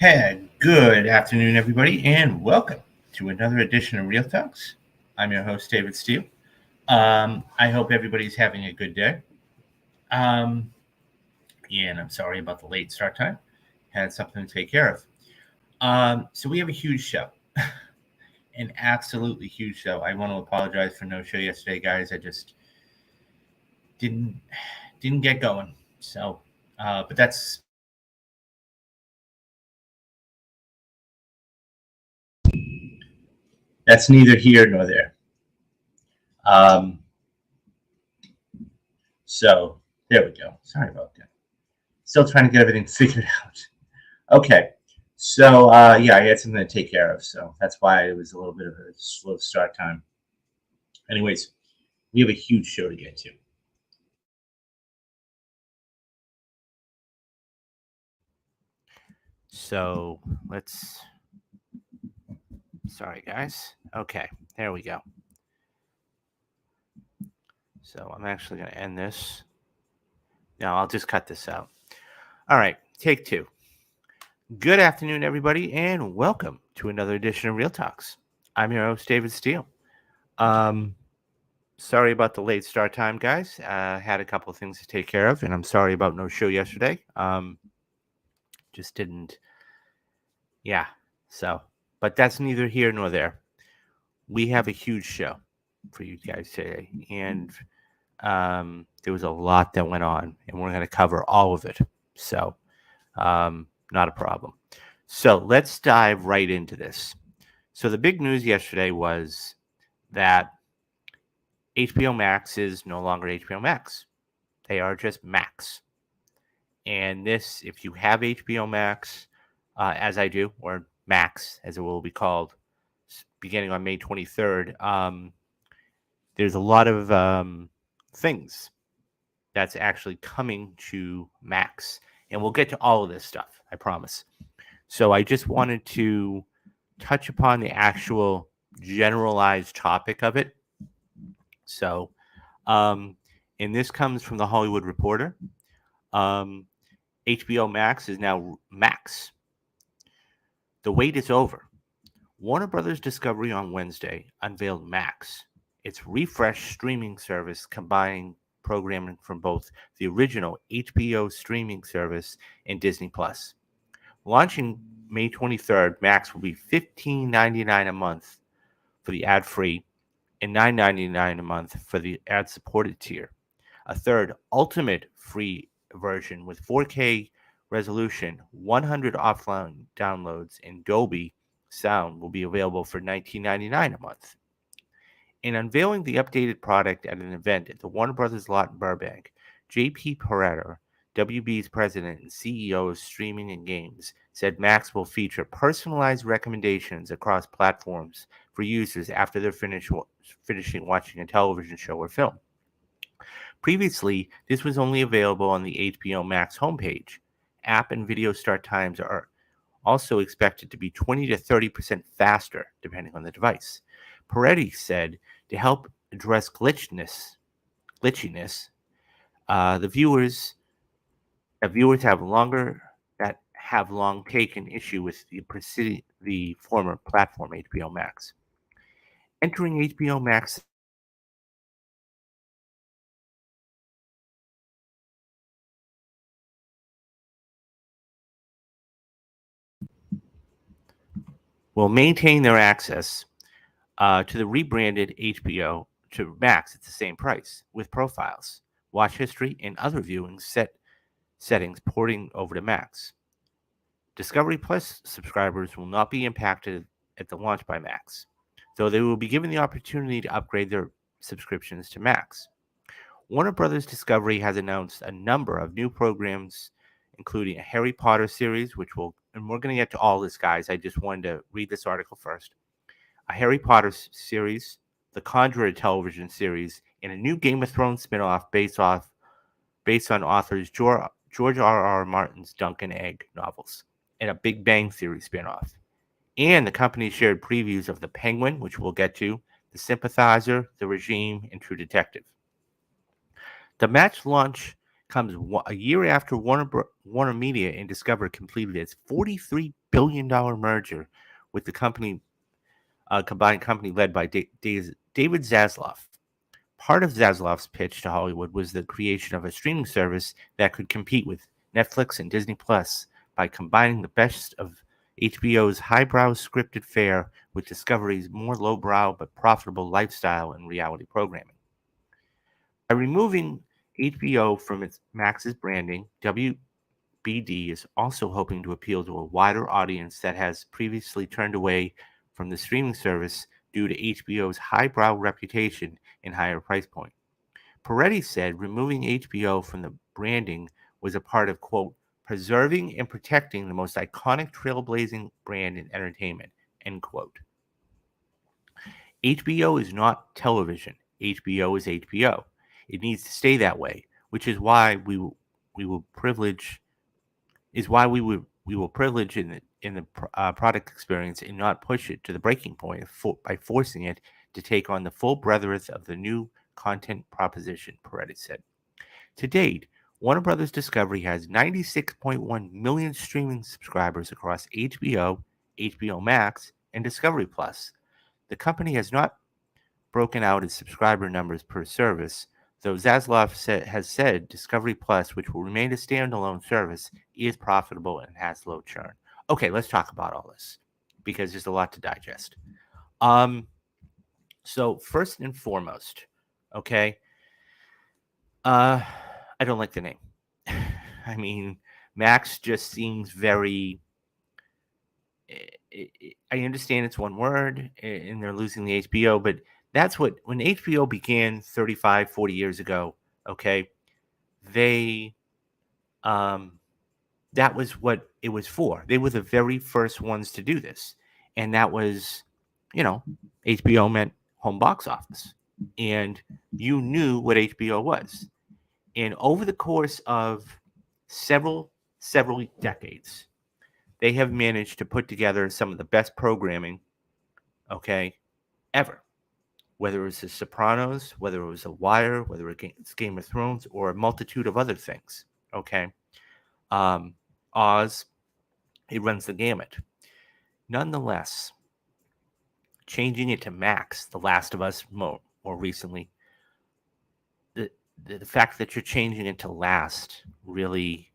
Hey, good afternoon, everybody, and welcome to another edition of Real Talks. I'm your host, David Steele. I hope everybody's having a good day. Um, and I'm sorry about the late start time. Had something to take care of. So we have a huge show, an absolutely huge show. I want to apologize for no show yesterday, guys. I just didn't didn't get going. So, but that's neither here nor there. Um, so there we go. Sorry about that. Still trying to get everything figured out. Okay. So yeah, I had something to take care of, so that's why it was a little bit of a slow start time. Anyways, we have a huge show to get to. So let's. Sorry, guys. Okay, there we go. So I'm actually going to end this. No, I'll just cut this out. All right, take two. Good afternoon, everybody, and welcome to another edition of Real Talks. I'm your host, David Steele. Sorry about the late start time, guys. Had a couple of things to take care of, and I'm sorry about no show yesterday. Just didn't. Yeah. So, but that's neither here nor there. We have a huge show for you guys today, and there was a lot that went on, and we're going to cover all of it. So, not a problem. So let's dive right into this. So the big news yesterday was that HBO Max is no longer HBO Max. They are just Max. And this, if you have HBO Max, as I do, or Max, as it will be called, beginning on May 23rd, there's a lot of things that's actually coming to Max. And we'll get to all of this stuff, I promise. So I just wanted to touch upon the actual generalized topic of it. So, and this comes from the Hollywood Reporter. HBO Max is now Max. The wait is over. Warner Brothers Discovery on Wednesday unveiled Max, its refreshed streaming service combining programming from both the original HBO streaming service and Disney Plus. Launching May 23rd, Max will be $15.99 a month for the ad-free and $9.99 a month for the ad-supported tier. A third ultimate free version with 4K resolution, 100 offline downloads, and Dolby sound will be available for $19.99 a month. In unveiling the updated product at an event at the Warner Brothers lot in Burbank, J.P. Pareto, WB's president and CEO of streaming and games, said Max will feature personalized recommendations across platforms for users after they're finishing watching a television show or film. Previously, this was only available on the HBO Max homepage. App and video start times are also expected to be 20 to 30% faster, depending on the device. Peretti said to help address glitchiness, the viewers have long taken issue with the former platform HBO Max. Entering HBO Max will maintain their access to the rebranded HBO to Max at the same price, with profiles, watch history, and other viewing settings porting over to Max. Discovery Plus subscribers will not be impacted at the launch by Max, though they will be given the opportunity to upgrade their subscriptions to Max. Warner Brothers Discovery has announced a number of new programs, including a Harry Potter series, and we're going to get to all this, guys. I just wanted to read this article first. A Harry Potter series, the Conjurer television series, and a new Game of Thrones spinoff based on authors George R.R. Martin's Dunk and Egg novels, and a Big Bang Theory spinoff. And the company shared previews of The Penguin, which we'll get to, The Sympathizer, The Regime, and True Detective. The Match launch comes a year after Warner Media and Discovery completed its $43 billion merger with the combined company led by David Zaslav. Part of Zaslav's pitch to Hollywood was the creation of a streaming service that could compete with Netflix and Disney Plus by combining the best of HBO's highbrow scripted fare with Discovery's more lowbrow but profitable lifestyle and reality programming. By removing HBO from its Max's branding, WBD is also hoping to appeal to a wider audience that has previously turned away from the streaming service due to HBO's highbrow reputation and higher price point. Peretti said removing HBO from the branding was a part of, quote, preserving and protecting the most iconic trailblazing brand in entertainment, end quote. HBO is not television. HBO is HBO. It needs to stay that way, which is why we will privilege in the product experience and not push it to the breaking point by forcing it to take on the full breadth of the new content proposition, Peretti said. To date, Warner Brothers Discovery has 96.1 million streaming subscribers across HBO, HBO Max, and Discovery Plus. The company has not broken out its subscriber numbers per service, though Zaslav has said Discovery Plus, which will remain a standalone service, is profitable and has low churn. Okay, let's talk about all this because there's a lot to digest. So first and foremost, okay, I don't like the name. I mean, Max just seems very. I understand it's one word and they're losing the HBO, but that's when HBO began 35, 40 years ago, okay, they, that was what it was for. They were the very first ones to do this. And that was, HBO meant home box office. And you knew what HBO was. And over the course of several decades, they have managed to put together some of the best programming, okay, ever. Whether it was The Sopranos, whether it was The Wire, whether it's Game of Thrones, or a multitude of other things, okay? Oz, it runs the gamut. Nonetheless, changing it to Max, The Last of Us more recently, the fact that you're changing it to Last really,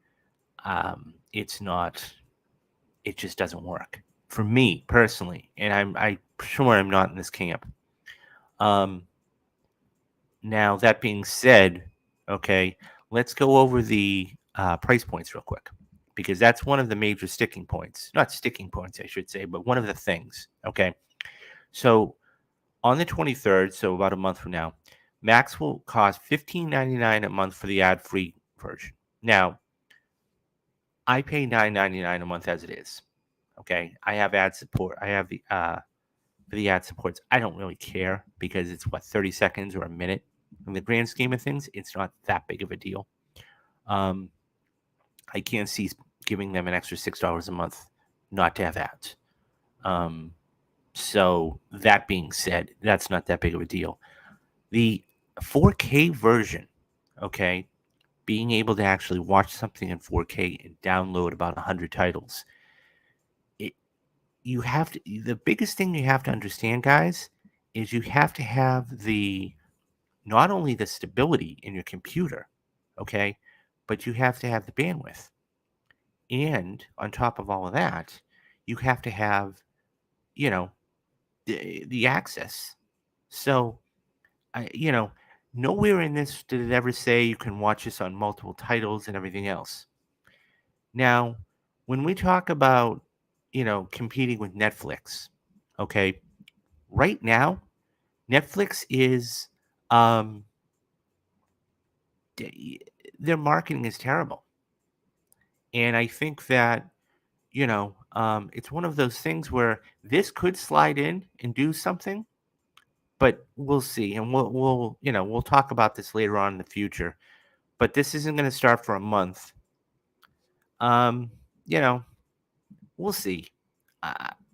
it's not, it just doesn't work for me personally, and I'm sure I'm not in this camp. Now that being said, okay, let's go over the price points real quick because that's one of the major sticking points. Not sticking points, I should say, but one of the things. Okay, so on the 23rd, so about a month from now, Max will cost $15.99 a month for the ad-free version. Now, I pay $9.99 a month as it is. Okay, I have ad support. I have the for the ad supports. I don't really care because it's 30 seconds or a minute. In the grand scheme of things, it's not that big of a deal. I can't see giving them an extra $6 a month not to have ads. So that being said, that's not that big of a deal. The 4K version, okay, being able to actually watch something in 4K and download about 100 titles, you have to. The biggest thing you have to understand, guys, is you have to have not only the stability in your computer, okay, but you have to have the bandwidth. And on top of all of that, you have to have, the access. So, nowhere in this did it ever say you can watch this on multiple titles and everything else. Now, when we talk about, competing with Netflix, okay, right now, Netflix is, their marketing is terrible. And I think that, it's one of those things where this could slide in and do something, but we'll see. And we'll talk about this later on in the future. But this isn't going to start for a month. You know, we'll see.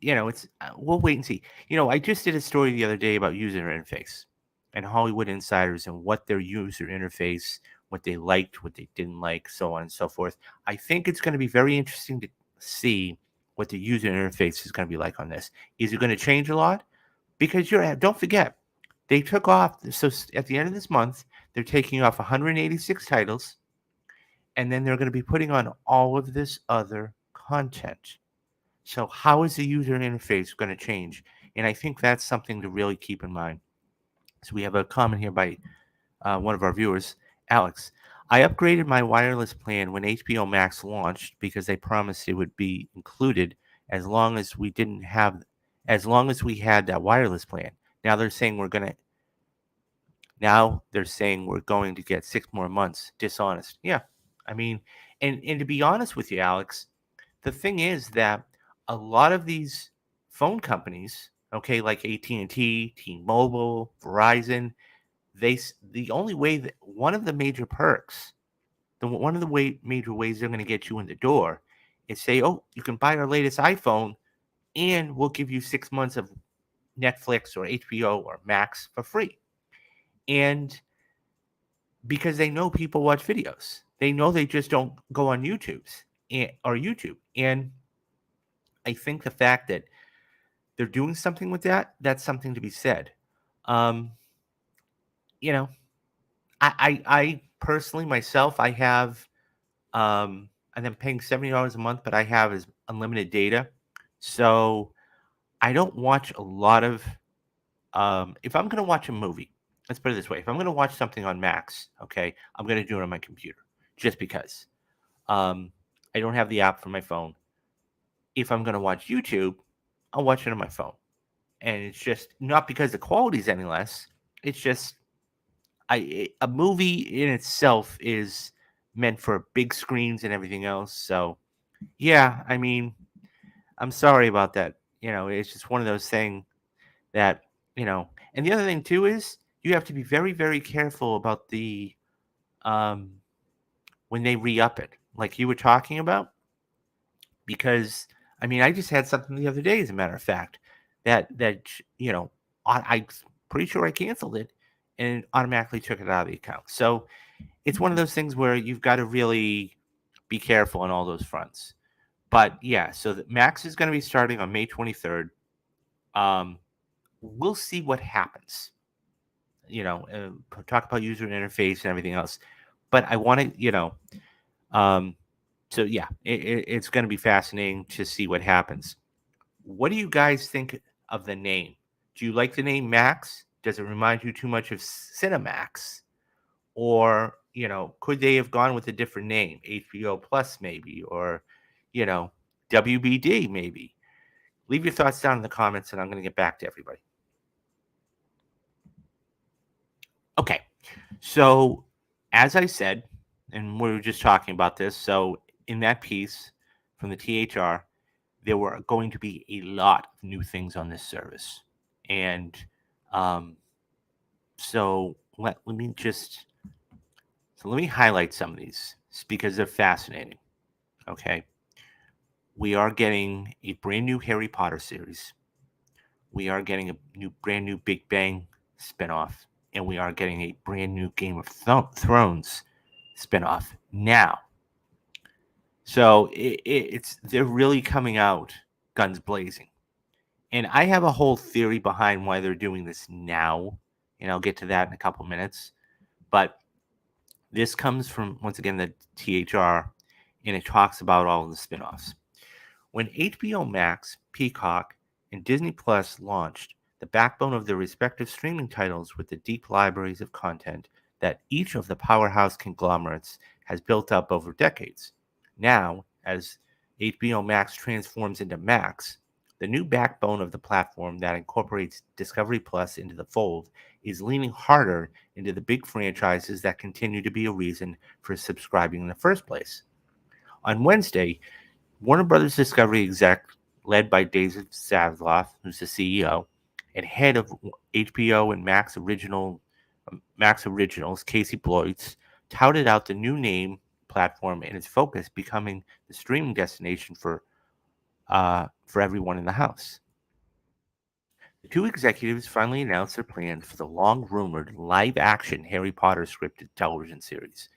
It's we'll wait and see. I just did a story the other day about user interface and Hollywood insiders and what their user interface, what they liked, what they didn't like, so on and so forth. I think it's going to be very interesting to see what the user interface is going to be like on this. Is it going to change a lot? Because don't forget, they took off. So at the end of this month, they're taking off 186 titles, and then they're going to be putting on all of this other content. So how is the user interface going to change? And I think that's something to really keep in mind. So we have a comment here by one of our viewers, Alex. I upgraded my wireless plan when HBO Max launched because they promised it would be included as long as we didn't have, as long as we had that wireless plan. Now they're saying we're gonna. Now they're saying we're going to get 6 more months. Dishonest. Yeah, I mean, and to be honest with you, Alex, the thing is that a lot of these phone companies, okay, like AT&T, T-Mobile, Verizon, the only way that one of the major perks, one of the major ways they're going to get you in the door is say, oh, you can buy our latest iPhone and we'll give you 6 months of Netflix or HBO or Max for free. And because they know people watch videos, they know they just don't go on YouTube. And I think the fact that they're doing something with that, that's something to be said. Um, you know, I personally myself, I have and I'm paying $70 a month, but I have is unlimited data. So I don't watch a lot of if I'm gonna watch a movie, let's put it this way. If I'm gonna watch something on Max, okay, I'm gonna do it on my computer. Just because. I don't have the app for my phone. If I'm gonna watch YouTube, I'll watch it on my phone. And it's just not because the quality is any less. It's just a movie in itself is meant for big screens and everything else. So yeah, I mean, I'm sorry about that. It's just one of those things that, and the other thing too is you have to be very, very careful about um, when they re-up it, like you were talking about, because I mean, I just had something the other day, as a matter of fact, that I'm pretty sure I canceled it and it automatically took it out of the account. So it's one of those things where you've got to really be careful on all those fronts. But yeah, so the Max is going to be starting on May 23rd. Um, we'll see what happens. Talk about user interface and everything else. But I want to, um, so yeah, it's going to be fascinating to see what happens. What do you guys think of the name? Do you like the name Max? Does it remind you too much of Cinemax? Or, could they have gone with a different name? HBO Plus, maybe, or, you know, WBD, maybe. Leave your thoughts down in the comments and I'm going to get back to everybody. Okay. So, as I said, and we were just talking about this, so in that piece from the THR, there were going to be a lot of new things on this service. And um, so let me highlight some of these because they're fascinating. Okay. We are getting a brand new Harry Potter series. We are getting a brand new Big Bang spinoff, and we are getting a brand new Game of Thrones spinoff now. So it's they're really coming out guns blazing, and I have a whole theory behind why they're doing this now, and I'll get to that in a couple minutes. But this comes from, once again, the THR, and it talks about all of the spinoffs. When HBO Max, Peacock, and Disney Plus launched, the backbone of their respective streaming titles with the deep libraries of content that each of the powerhouse conglomerates has built up over decades. Now, as HBO Max transforms into Max, the new backbone of the platform that incorporates Discovery Plus into the fold is leaning harder into the big franchises that continue to be a reason for subscribing in the first place. On Wednesday, Warner Brothers Discovery exec, led by David Zaslav, who's the CEO, and head of HBO and Max Originals, Casey Bloys, touted out the new name, platform, and its focus becoming the streaming destination for everyone in the house. The two executives finally announced their plans for the long-rumored live-action Harry Potter scripted television series,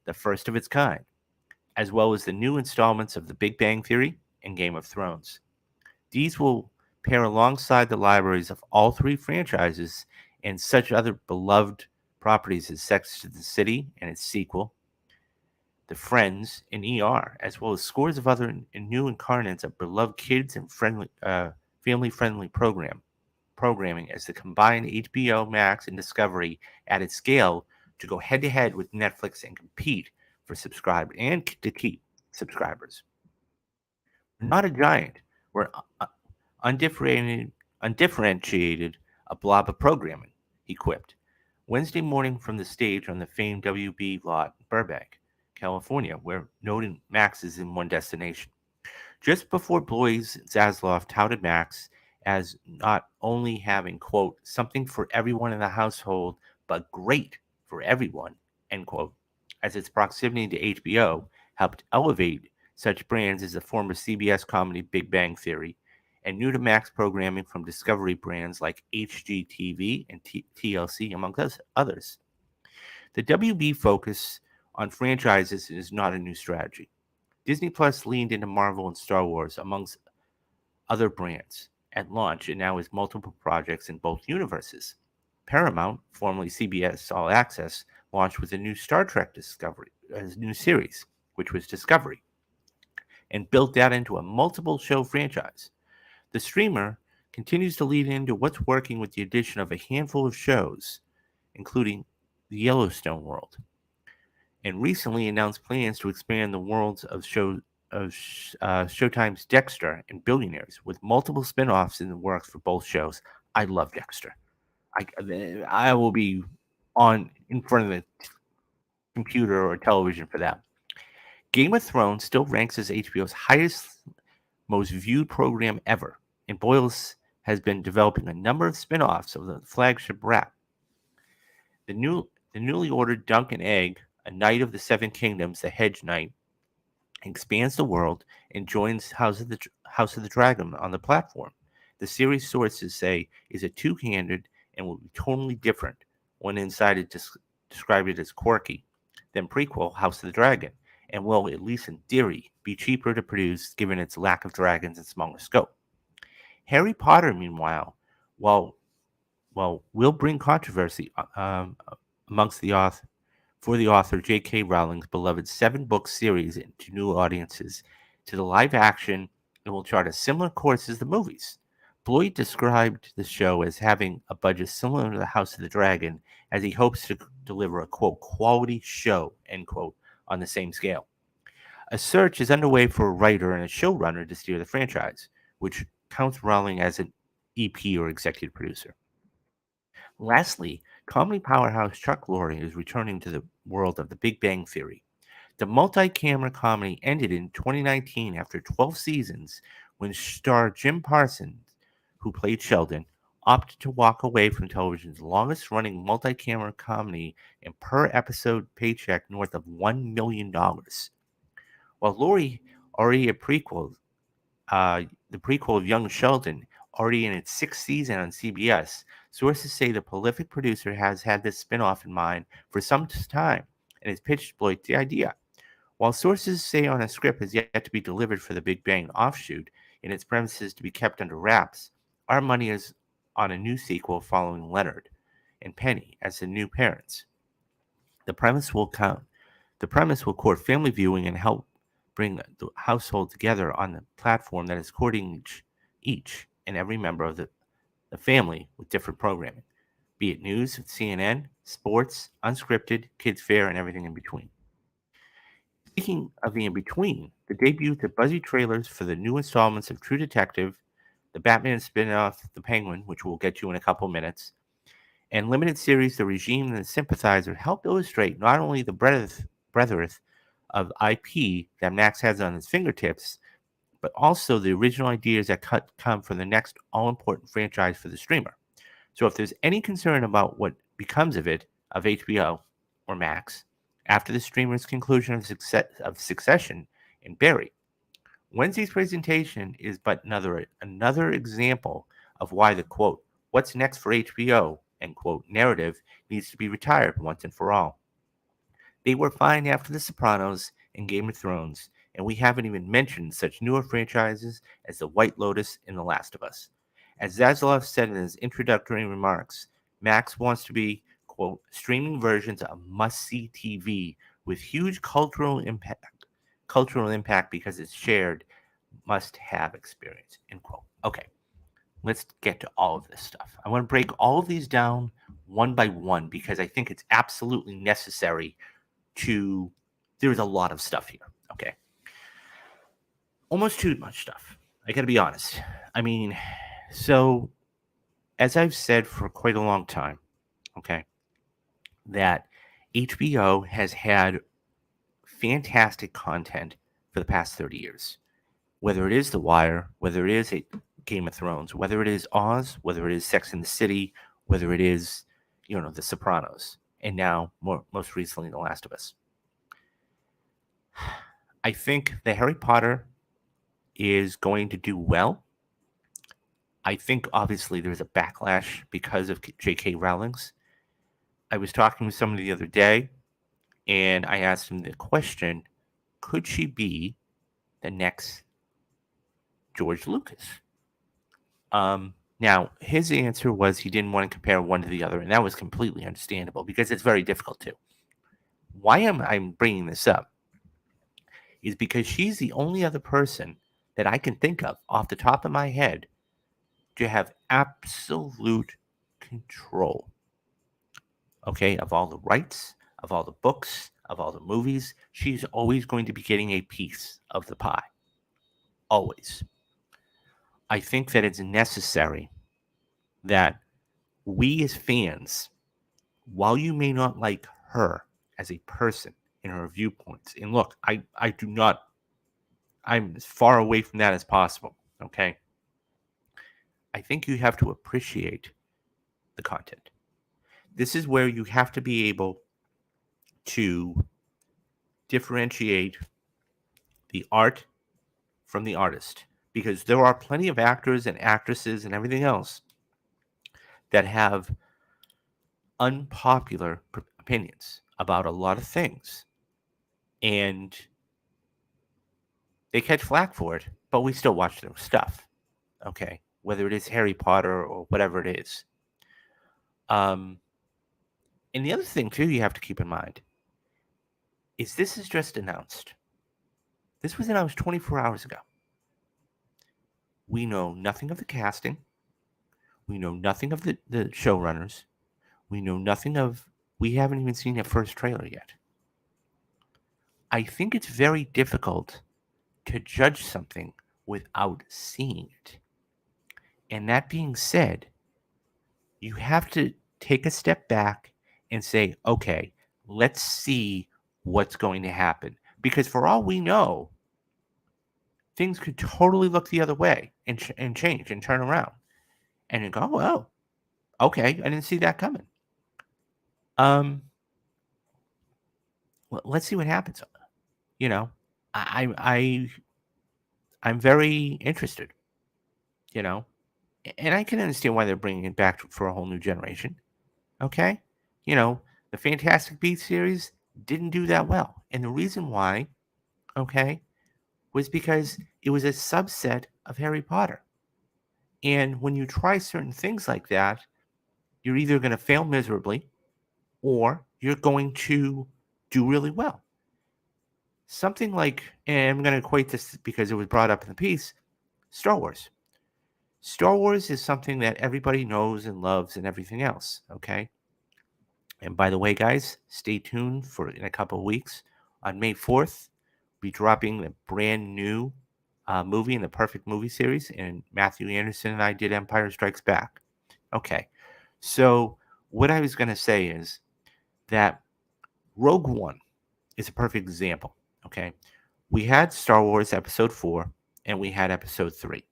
the first of its kind, as well as the new installments of The Big Bang Theory and Game of Thrones. These will pair alongside the libraries of all three franchises and such other beloved properties as Sex and the City and its sequel, The Friends, and ER, as well as scores of other and new incarnates of beloved kids and family-friendly programming as the combined HBO Max and Discovery added scale to go head-to-head with Netflix and compete for subscribers and to keep subscribers. We're not a giant. We're undifferentiated, undifferentiated a blob of programming, he quipped. Wednesday morning from the stage on the famed WB lot in Burbank, California, where noted Max is in one destination. Just before Blois Zasloff touted Max as not only having, quote, something for everyone in the household, but great for everyone, end quote, as its proximity to HBO helped elevate such brands as the former CBS comedy Big Bang Theory and new to Max programming from Discovery brands like HGTV and TLC, among others. The WB focus on franchises is not a new strategy. Disney Plus leaned into Marvel and Star Wars, amongst other brands, at launch and now has multiple projects in both universes. Paramount, formerly CBS All Access, launched with a new Star Trek Discovery, a new series, which was Discovery, and built that into a multiple show franchise. The streamer continues to lead into what's working with the addition of a handful of shows, including the Yellowstone world, and recently announced plans to expand the worlds of Showtime's Dexter and Billionaires, with multiple spin-offs in the works for both shows. I love Dexter. I will be on in front of the computer or television for that. Game of Thrones still ranks as HBO's highest, most viewed program ever, and Boyles has been developing a number of spin-offs of the flagship rap. The newly ordered Dunk and Egg, a Knight of the Seven Kingdoms, the Hedge Knight, expands the world and joins House of the Dragon on the platform. The series sources say is a two-handed and will be totally different. One insider described it as quirky, then prequel House of the Dragon, and will, at least in theory, be cheaper to produce given its lack of dragons and smaller scope. Harry Potter, meanwhile, while will bring controversy amongst the author for the author J.K. Rowling's beloved seven-book series into new audiences to the live action and will chart a similar course as the movies. Bloyd described the show as having a budget similar to the House of the Dragon, as he hopes to deliver a, quote, quality show, end quote, on the same scale. A search is underway for a writer and a showrunner to steer the franchise, which counts Rowling as an EP or executive producer. Lastly, comedy powerhouse Chuck Lorre is returning to the world of The Big Bang Theory. The multi-camera comedy ended in 2019 after 12 seasons when star Jim Parsons, who played Sheldon, opted to walk away from television's longest-running multi-camera comedy and per-episode paycheck north of $1 million. While Lorre already the prequel of Young Sheldon, already in its sixth season on CBS, sources say the prolific producer has had this spin-off in mind for some time and has pitched Bloyd the idea. While sources say on a script has yet to be delivered for the Big Bang offshoot and its premises to be kept under wraps, our money is on a new sequel following Leonard and Penny as the new parents. The premise will court family viewing and help bring the household together on the platform that is courting each and every member of the family with different programming, be it news with CNN, sports, unscripted, kids fair, and everything in between. Speaking of the in between, the debut of buzzy trailers for the new installments of True Detective, the Batman spin-off The Penguin, which we'll get to in a couple minutes, and limited series The Regime and The Sympathizer helped illustrate not only the breadth of IP that Max has on his fingertips, but also the original ideas that come from the next all-important franchise for the streamer. So if there's any concern about what becomes of HBO or Max, after the streamer's conclusion of Succession and Barry, Wednesday's presentation is but another example of why the, quote, what's next for HBO, end quote, narrative needs to be retired once and for all. They were fine after The Sopranos and Game of Thrones, And we haven't even mentioned such newer franchises as The White Lotus and The Last of Us. As Zaslav said in his introductory remarks, Max wants to be, quote, streaming versions of must-see TV with huge cultural impact because it's shared must-have experience, end quote. Okay, let's get to all of this stuff. I want to break all of these down one by one because I think it's absolutely necessary to. There's a lot of stuff here. Okay, almost too much stuff. I got to be honest. I mean, so as I've said for quite a long time, okay, that HBO has had fantastic content for the past 30 years. Whether it is The Wire, whether it is Game of Thrones, whether it is Oz, whether it is Sex and the City, whether it is, The Sopranos, and now most recently The Last of Us. I think the Harry Potter is going to do well. I think obviously there's a backlash because of J.K. Rowling's. I was talking with somebody the other day, and I asked him the question, could she be the next George Lucas? Now, his answer was he didn't want to compare one to the other, and that was completely understandable because it's very difficult to. Why am I bringing this up is because she's the only other person that I can think of off the top of my head to have absolute control, okay, of all the rights, of all the books, of all the movies. She's always going to be getting a piece of the pie. Always. I think that it's necessary that we as fans, while you may not like her as a person and her viewpoints, and look, I do not, I'm as far away from that as possible, okay? I think you have to appreciate the content. This is where you have to be able to differentiate the art from the artist, because there are plenty of actors and actresses and everything else that have unpopular opinions about a lot of things, and they catch flack for it, but we still watch their stuff, okay, whether it is Harry Potter or whatever it is. And the other thing too you have to keep in mind is this is just announced. This was announced 24 hours ago. We know nothing of the casting. We know nothing of the showrunners. We know nothing of. We haven't even seen a first trailer yet. I think it's very difficult to judge something without seeing it. And that being said, you have to take a step back and say, okay, let's see what's going to happen. Because for all we know, things could totally look the other way and change and turn around. And you go, oh, okay, I didn't see that coming. Well, let's see what happens. You know, I'm very interested. You know, and I can understand why they're bringing it back for a whole new generation. Okay, the Fantastic Beasts series didn't do that well, and the reason why, okay, was because it was a subset of Harry Potter. And when you try certain things like that, you're either going to fail miserably or you're going to do really well. Something like, and I'm going to equate this because it was brought up in the piece, Star Wars. Star Wars is something that everybody knows and loves and everything else, okay? And by the way, guys, stay tuned for in a couple of weeks. On May 4th, we'll be dropping the brand new movie in the Perfect Movie series, and Matthew Anderson and I did Empire Strikes Back. Okay, so what I was going to say is that Rogue One is a perfect example, okay? We had Star Wars Episode 4, and we had Episode 3.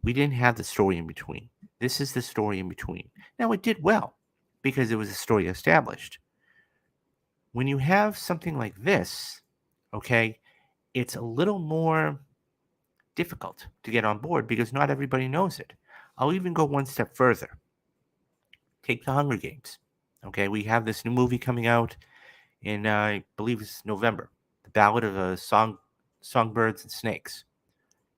We didn't have the story in between. This is the story in between. Now, it did well because it was a story established. When you have something like this, okay, it's a little more difficult to get on board because not everybody knows it. I'll even go one step further. Take the Hunger Games. Okay, we have this new movie coming out in, I believe it's November. The Ballad of a songbirds and snakes.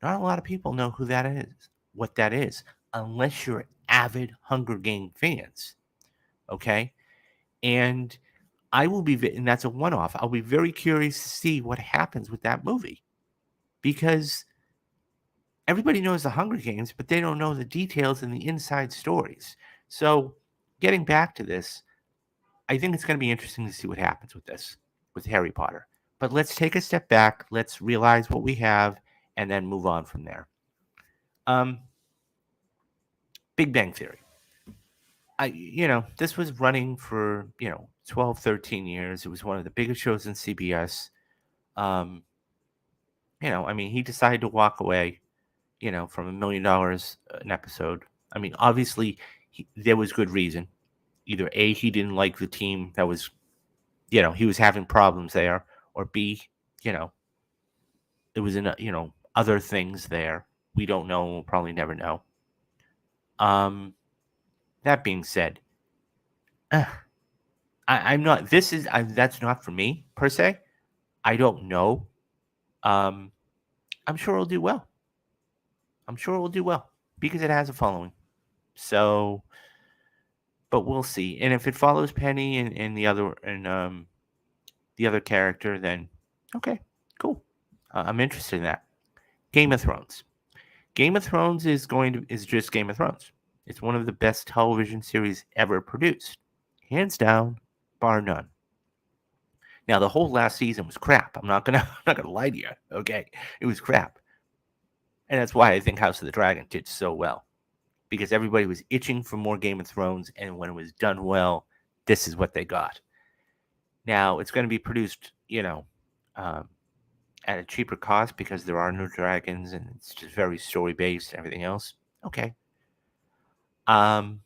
Not a lot of people know who that is, what that is, unless you're avid Hunger Game fans. Okay, and and that's a one-off. I'll be very curious to see what happens with that movie because everybody knows the Hunger Games, but they don't know the details and the inside stories. So, getting back to this, I think it's going to be interesting to see what happens with this, with Harry Potter. But let's take a step back. Let's realize what we have, and then move on from there. Um, Big Bang Theory. This was running for 12, 13 years. It was one of the biggest shows in CBS. Um, he decided to walk away, from $1 million an episode. Obviously, there was good reason. Either A, he didn't like the team that was, he was having problems there, or B, you know, it was in, other things there. We don't know. We'll probably never know. That being said, I'm not. That's not for me per se. I don't know. Um, I'm sure it'll do well. I'm sure it will do well because it has a following. So, but we'll see. And if it follows Penny and the other character, then okay, cool. I'm interested in that. Game of Thrones. Game of Thrones is just Game of Thrones. It's one of the best television series ever produced, hands down, bar none. Now the whole last season was crap. I'm not gonna lie to you. Okay, it was crap, and that's why I think House of the Dragon did so well because everybody was itching for more Game of Thrones, and when it was done well, this is what they got. Now it's going to be produced, um, at a cheaper cost because there are no dragons and it's just very story based and everything else. Okay. Um,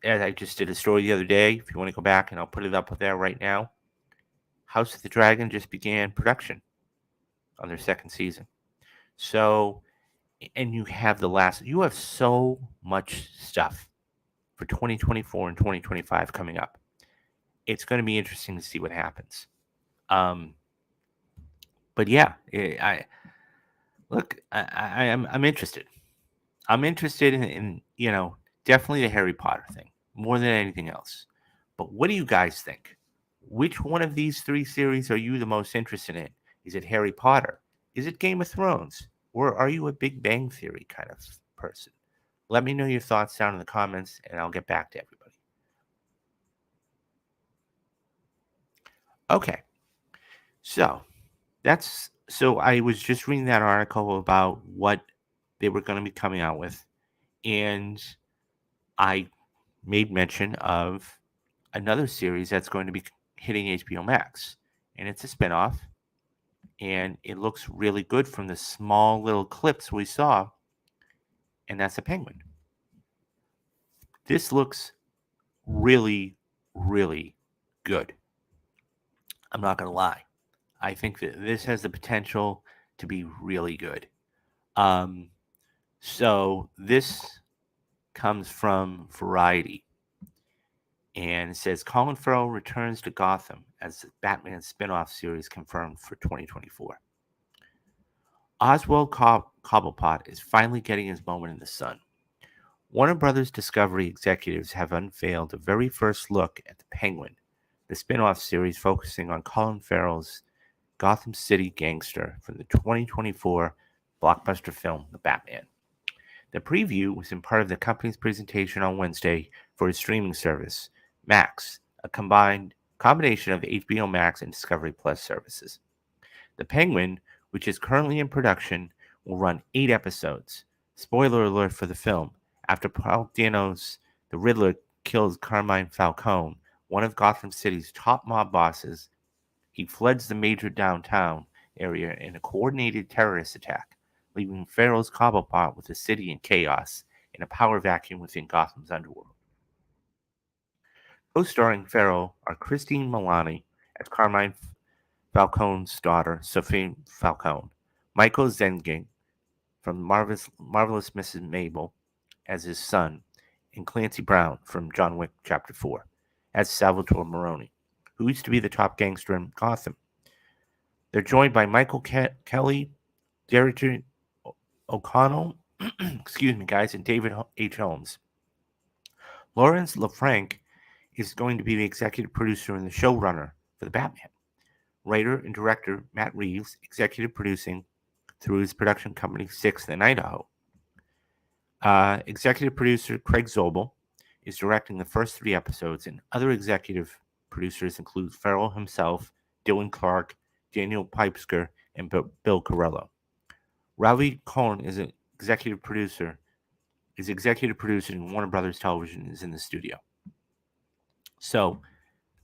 as I just did a story the other day, if you want to go back and I'll put it up there right now. House of the Dragon just began production on their second season. So, and you have so much stuff for 2024 and 2025 coming up. It's going to be interesting to see what happens. But yeah, I'm interested. I'm interested in definitely the Harry Potter thing more than anything else. But what do you guys think? Which one of these three series are you the most interested in? Is it Harry Potter? Is it Game of Thrones? Or are you a Big Bang Theory kind of person? Let me know your thoughts down in the comments and I'll get back to everybody. Okay. So I was just reading that article about what they were going to be coming out with, and I made mention of another series that's going to be hitting HBO Max, and it's a spinoff, and it looks really good from the small little clips we saw, and that's a Penguin. This looks really, really good. I'm not going to lie. I think that this has the potential to be really good. So this comes from Variety. And it says Colin Farrell returns to Gotham as the Batman spin-off series confirmed for 2024. Oswald Cobblepot is finally getting his moment in the sun. Warner Brothers Discovery executives have unveiled the very first look at the Penguin, the spin-off series focusing on Colin Farrell's Gotham City gangster from the 2024 blockbuster film The Batman. The preview was in part of the company's presentation on Wednesday for its streaming service, Max, a combination of HBO Max and Discovery Plus services. The Penguin, which is currently in production, will run 8 episodes. Spoiler alert for the film. After Paul Dano's The Riddler kills Carmine Falcone, one of Gotham City's top mob bosses, he floods the major downtown area in a coordinated terrorist attack, leaving Farrell's Cobblepot with the city in chaos and a power vacuum within Gotham's underworld. Co-starring Farrell are Christine Milani as Carmine Falcone's daughter, Sophie Falcone, Michael Zengin from Marvelous Mrs. Mabel as his son, and Clancy Brown from John Wick Chapter 4 as Salvatore Maroni, who used to be the top gangster in Gotham. They're joined by Michael Kelly, Derek O'Connell, excuse me, guys, and David H. Holmes. Lawrence LaFranc is going to be the executive producer and the showrunner for the Batman. Writer and director Matt Reeves, executive producing through his production company Sixth in Idaho. Executive producer Craig Zobel is directing the first 3 episodes, and other executive producers include Farrell himself, Dylan Clark, Daniel Pipsker, and Bill Carello. Ravi Kohn is an executive producer. Is executive producer in Warner Brothers Television is in the studio. So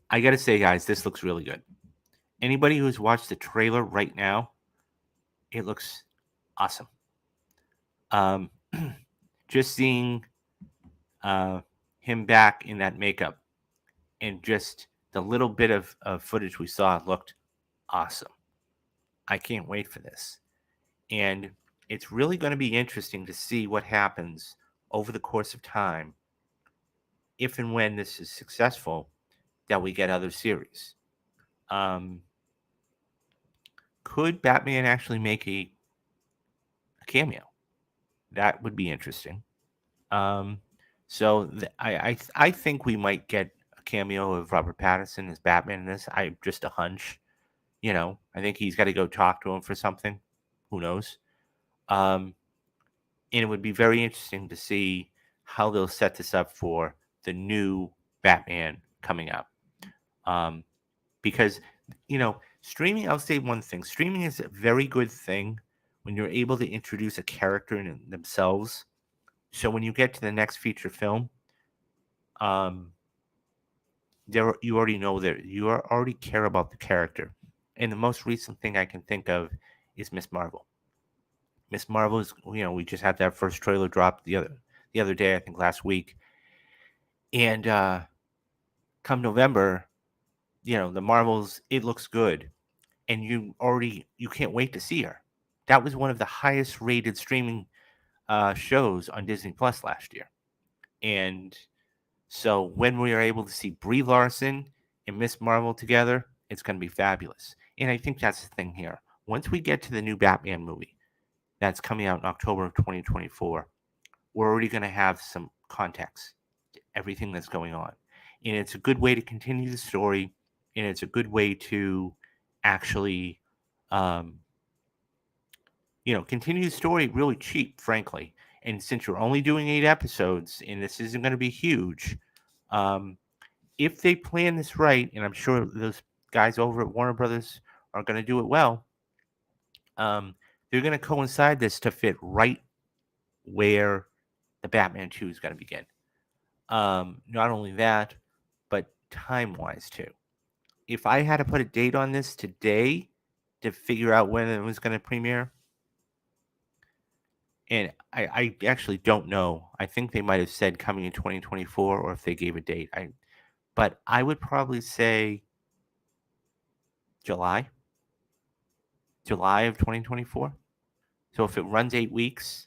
I got to say, guys, this looks really good. Anybody who's watched the trailer right now, it looks awesome. Just seeing him back in that makeup and just the little bit of footage we saw looked awesome. I can't wait for this. And it's really going to be interesting to see what happens over the course of time, if and when this is successful, that we get other series. Could Batman actually make a cameo? That would be interesting. I think we might get a cameo of Robert Pattinson as Batman in this. I just a hunch. I think he's got to go talk to him for something. Who knows? And it would be very interesting to see how they'll set this up for the new Batman coming out. Because, streaming, I'll say one thing. Streaming is a very good thing when you're able to introduce a character in themselves. So when you get to the next feature film, you already know that you already care about the character. And the most recent thing I can think of is Miss Marvel. Miss Marvel is, we just had that first trailer drop the other day, I think last week. And come November, the Marvels, it looks good. And you can't wait to see her. That was one of the highest rated streaming shows on Disney Plus last year. And so when we are able to see Brie Larson and Miss Marvel together, it's going to be fabulous. And I think that's the thing here. Once we get to the new Batman movie that's coming out in October of 2024, we're already going to have some context to everything that's going on. And it's a good way to continue the story, and it's a good way to actually, continue the story really cheap, frankly. And since you're only doing 8 episodes, and this isn't going to be huge, if they plan this right, and I'm sure those guys over at Warner Brothers are going to do it well, they're going to coincide this to fit right where the Batman 2 is going to begin. Not only that, but time-wise too. If I had to put a date on this today to figure out when it was going to premiere, and I actually don't know. I think they might have said coming in 2024, or if they gave a date. But I would probably say July of 2024. So if it runs 8 weeks,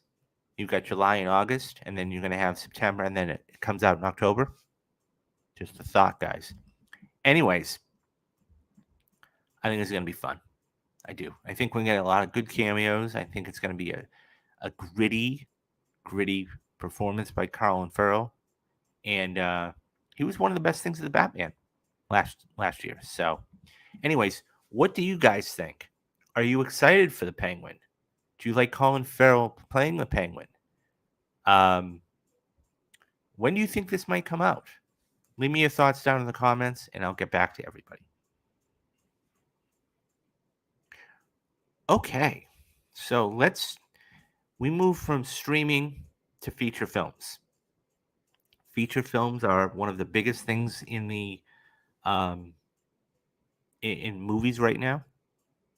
you've got July and August, and then you're going to have September, and then it comes out in October. Just a thought, guys. Anyways, I think it's going to be fun. I do. I think we're going to get a lot of good cameos. I think it's going to be a gritty performance by Colin Farrell. And he was one of the best things of the Batman last year. So, anyways, what do you guys think? Are you excited for the Penguin? Do you like Colin Farrell playing the Penguin? When do you think this might come out? Leave me your thoughts down in the comments, and I'll get back to everybody. Okay, so we move from streaming to feature films. Feature films are one of the biggest things in the in movies right now.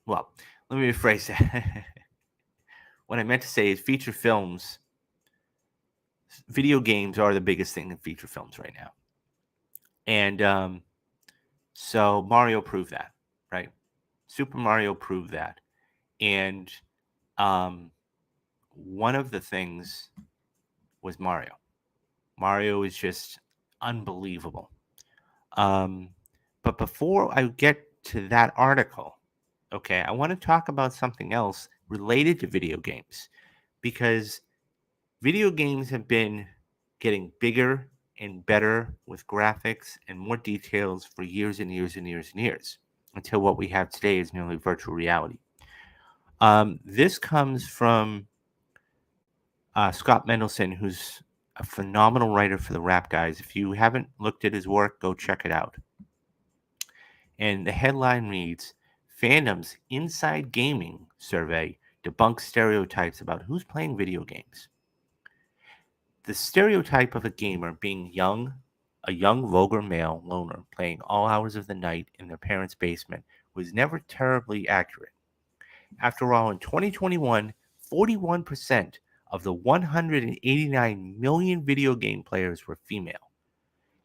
Well, let me rephrase that. What I meant to say is feature films. Video games are the biggest thing in feature films right now. And so Mario proved that, right? Super Mario proved that. And one of the things was Mario. Mario is just unbelievable. But before I get to that article, Okay, I want to talk about something else related to video games because video games have been getting bigger and better with graphics and more details for years and years and years and years until what we have today is merely virtual reality. This comes from Scott Mendelson, who's a phenomenal writer for the Rap Guys. If you haven't looked at his work, go check it out. And the headline reads Fandom's Inside Gaming Survey debunks stereotypes about who's playing video games. The stereotype of a gamer being a young, vulgar male loner playing all hours of the night in their parents' basement was never terribly accurate. After all, in 2021, 41% of the 189 million video game players were female.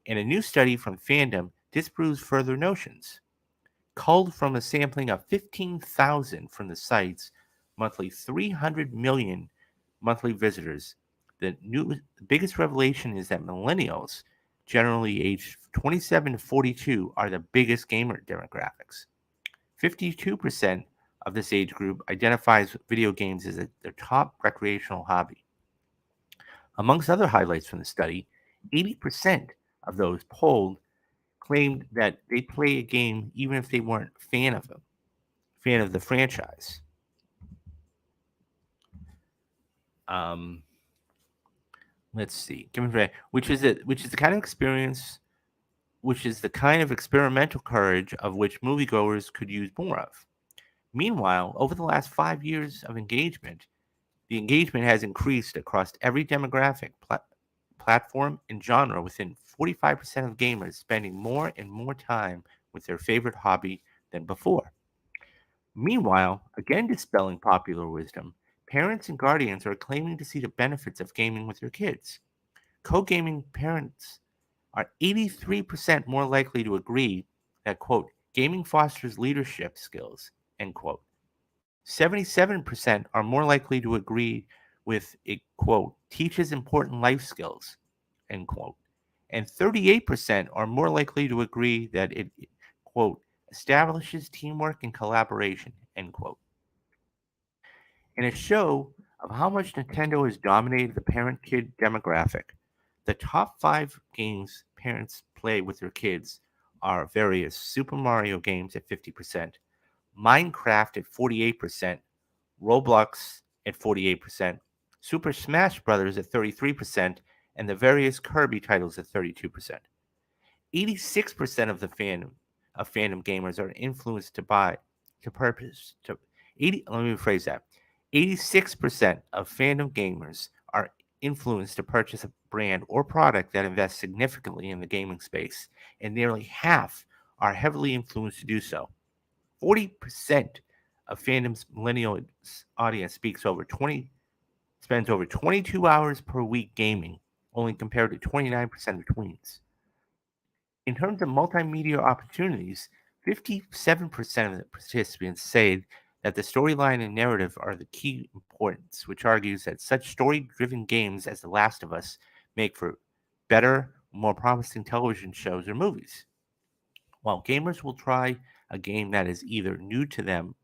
And a new study from Fandom disproves further notions. Culled from a sampling of 15,000 from the site's monthly 300 million monthly visitors, the biggest revelation is that millennials, generally aged 27 to 42, are the biggest gamer demographics. 52% of this age group identifies video games as their top recreational hobby. Amongst other highlights from the study, 80% of those polled claimed that they play a game even if they weren't fan of the franchise. Um, let's see, which is the kind of experience, which is the kind of experimental courage of which moviegoers could use more of. Meanwhile, over the last 5 years of engagement, the engagement has increased across every demographic, platform, and genre, within 45% of gamers spending more and more time with their favorite hobby than before. Meanwhile, again dispelling popular wisdom, parents and guardians are claiming to see the benefits of gaming with their kids. Co-gaming parents are 83% more likely to agree that, quote, gaming fosters leadership skills, end quote. 77% are more likely to agree with it, quote, teaches important life skills, end quote. And 38% are more likely to agree that it, quote, establishes teamwork and collaboration, end quote. In a show of how much Nintendo has dominated the parent kid demographic, the top five games parents play with their kids are various Super Mario games at 50%, Minecraft at 48%, Roblox at 48%, Super Smash Bros. At 33%, and the various Kirby titles at 32%. 86% of the fandom gamers are influenced to buy to purpose to 80 let me rephrase that. 86% of fandom gamers are influenced to purchase a brand or product that invests significantly in the gaming space, and nearly half are heavily influenced to do so. 40% of fandom's millennial audience spends over 22 hours per week gaming, only compared to 29% of tweens. In terms of multimedia opportunities, 57% of the participants say that the storyline and narrative are the key importance, which argues that such story driven games as The Last of Us make for better, more promising television shows or movies. While gamers will try a game that is either new to them,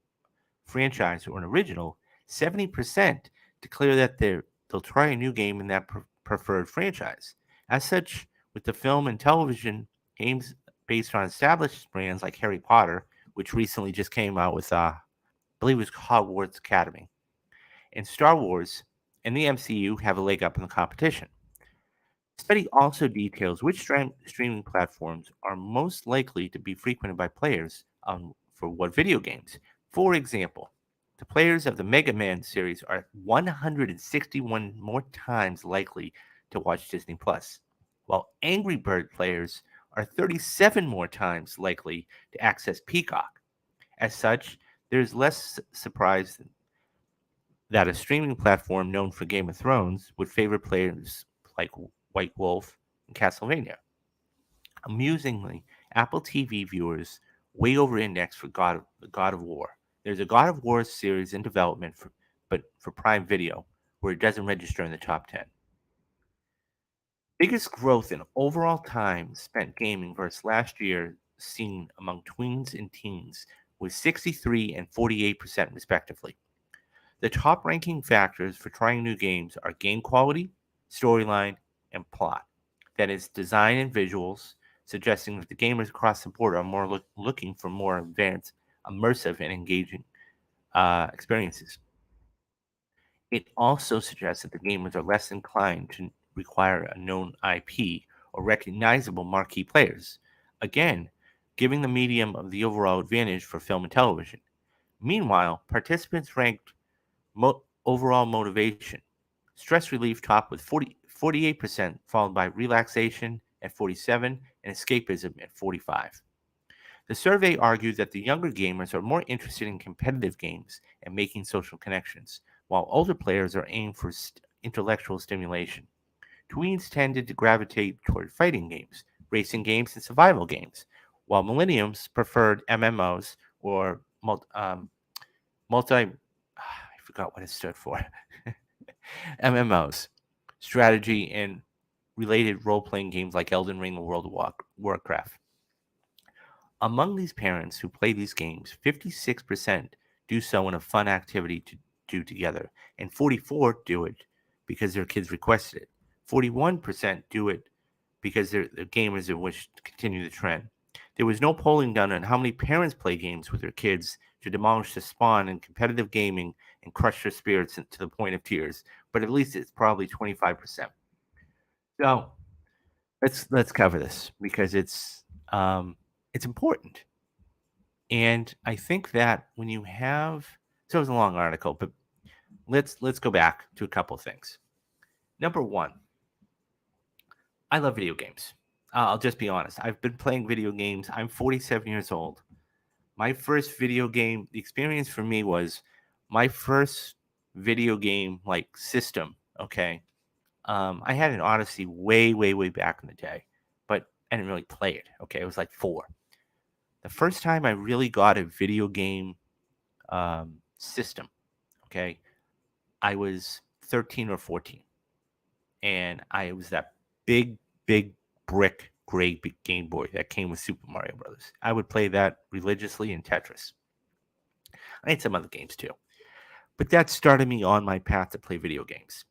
franchise, or an original, 70% declare that they'll try a new game in that preferred franchise. As such, with the film and television games based on established brands like Harry Potter, which recently just came out with, I believe it was Hogwarts Academy, and Star Wars and the MCU have a leg up in the competition. The study also details which streaming platforms are most likely to be frequented by players for what video games. For example, the players of the Mega Man series are 161 more times likely to watch Disney Plus, while Angry Bird players are 37 more times likely to access Peacock. As such, there is less surprise that a streaming platform known for Game of Thrones would favor players like White Wolf and Castlevania. Amusingly, Apple TV viewers way over index for God of War. There's a God of War series in development but for Prime Video, where it doesn't register in the top 10. Biggest growth in overall time spent gaming versus last year seen among tweens and teens with 63 and 48% respectively. The top ranking factors for trying new games are game quality, storyline, and plot. That is, design and visuals, suggesting that the gamers across the board are more looking for more advanced, immersive, and engaging experiences. It also suggests that the gamers are less inclined to require a known IP or recognizable marquee players, again, giving the medium of the overall advantage for film and television. Meanwhile, participants ranked overall motivation. Stress relief topped with 48%, followed by relaxation at 47 and escapism at 45. The survey argued that the younger gamers are more interested in competitive games and making social connections, while older players are aimed for intellectual stimulation. Tweens tended to gravitate toward fighting games, racing games, and survival games, while millennials preferred MMOs or multi I forgot what it stood for. MMOs, strategy and related role-playing games like Elden Ring or World of Warcraft. Among these parents who play these games, 56% do so in a fun activity to do together, and 44 do it because their kids requested it. 41% do it because they're gamers that wish to continue the trend. There was no polling done on how many parents play games with their kids to demolish the spawn in competitive gaming and crush their spirits to the point of tears, but at least it's probably 25%. So let's cover this because it's important. And I think that when you have, so it was a long article, but let's go back to a couple of things. Number one, I love video games. I'll just be honest. I've been playing video games. I'm 47 years old. My first video game experience for me was my first video game like system. Okay, I had an Odyssey way back in the day, but I didn't really play it. Okay, it was like 4. The first time I really got a video game system, okay, I was 13 or 14, and I was that big brick gray Game Boy that came with Super Mario Brothers. I would play that religiously in Tetris. I had some other games too, but that started me on my path to play video games.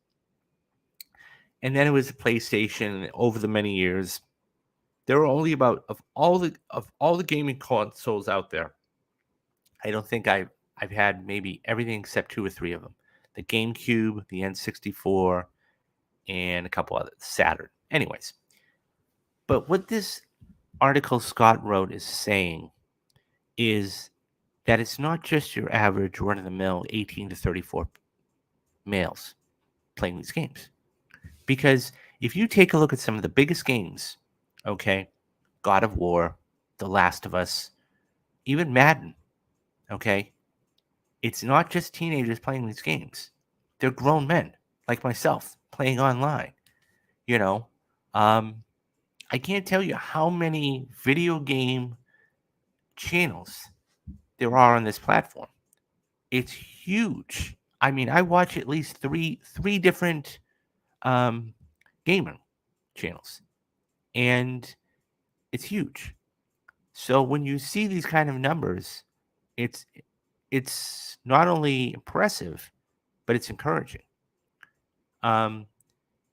And then it was a PlayStation. And over the many years, there were only about of all the gaming consoles out there. I don't think I've had maybe everything except 2 or 3 of them: the GameCube, the N64, and a couple others. Saturn. Anyways, but what this article Scott wrote is saying is that it's not just your average run of the mill 18 to 34 males playing these games. Because if you take a look at some of the biggest games, okay, God of War, The Last of Us, even Madden, okay, it's not just teenagers playing these games. They're grown men like myself playing online. You know, I can't tell you how many video game channels there are on this platform. It's huge. I mean, I watch at least three different um, gaming channels, and it's huge. So when you see these kind of numbers, it's it's not only impressive, but it's encouraging. Um,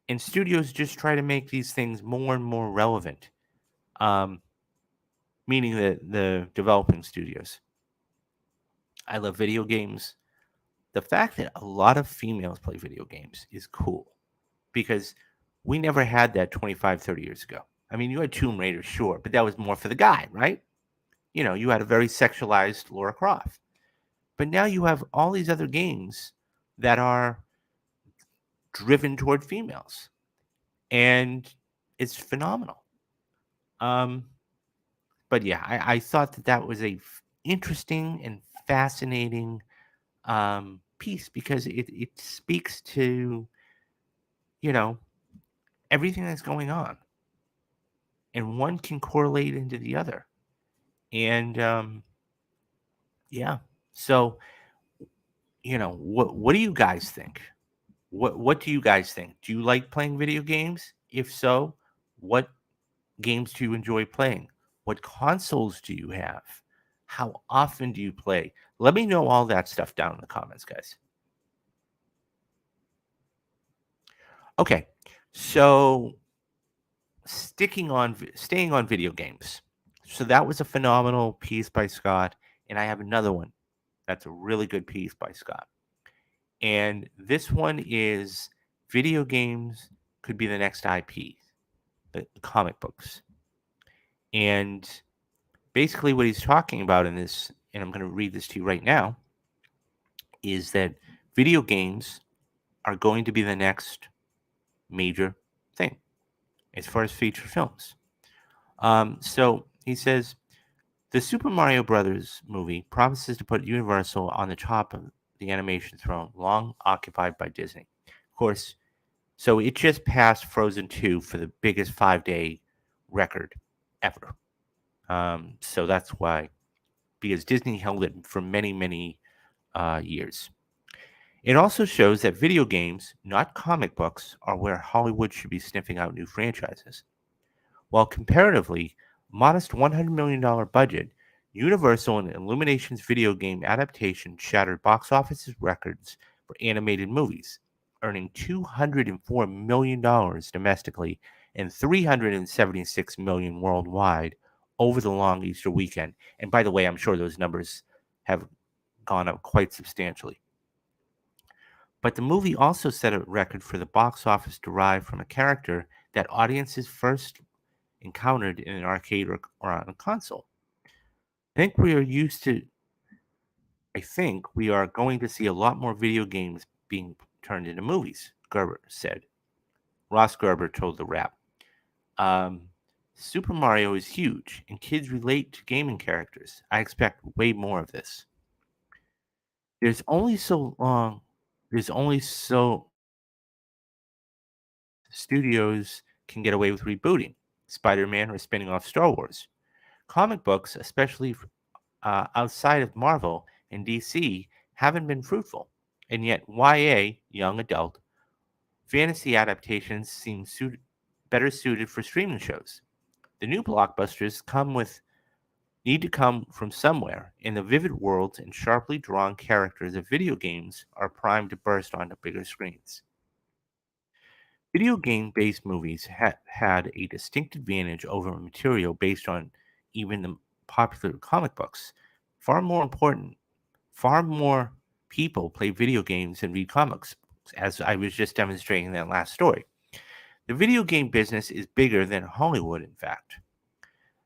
and studios just try to make these things more and more relevant, um, meaning the developing studios. I love video games. The fact that a lot of females play video games is cool because we never had that 25, 30 years ago. I mean, you had Tomb Raider, sure, but that was more for the guy, right? You know, you had a very sexualized Laura Croft. But now you have all these other games that are driven toward females, and it's phenomenal. Um, but yeah, I thought that was a interesting and fascinating piece because it speaks to, you know, everything that's going on, and one can correlate into the other. And yeah, so what do you guys think? What do you guys think? Do you like playing video games? If so, what games do you enjoy playing? What consoles do you have? How often do you play? Let me know all that stuff down in the comments, guys. Okay, so staying on video games. So that was a phenomenal piece by Scott, and I have another one that's a really good piece by Scott. And this one is video games could be the next IP, the comic books. And basically, what he's talking about in this, and I'm going to read this to you right now, is that video games are going to be the next major thing as far as feature films. So he says the Super Mario Brothers movie promises to put Universal on the top of the animation throne, long occupied by Disney. Of course, so it just passed Frozen 2 for the biggest 5-day record ever. So that's why, because Disney held it for many, many years. It also shows that video games, not comic books, are where Hollywood should be sniffing out new franchises. While comparatively modest $100 million budget, Universal and Illumination's video game adaptation shattered box office records for animated movies, earning $204 million domestically and $376 million worldwide over the long Easter weekend. And by the way, I'm sure those numbers have gone up quite substantially. But the movie also set a record for the box office derived from a character that audiences first encountered in an arcade or on a console. I think we are used to, I think we are going to see a lot more video games being turned into movies, Gerber said. Ross Gerber told The Wrap. Um, Super Mario is huge, and kids relate to gaming characters. I expect way more of this. There's only so long, there's only so studios can get away with rebooting Spider Man or spinning off Star Wars. Comic books, especially outside of Marvel and DC, haven't been fruitful. And yet, YA, young adult, fantasy adaptations seem better suited for streaming shows. The new blockbusters need to come from somewhere, and the vivid worlds and sharply drawn characters of video games are primed to burst onto bigger screens. Video game based movies had a distinct advantage over material based on even the popular comic books. Far more important, far more people play video games than read comics, as I was just demonstrating in that last story. The video game business is bigger than Hollywood, in fact.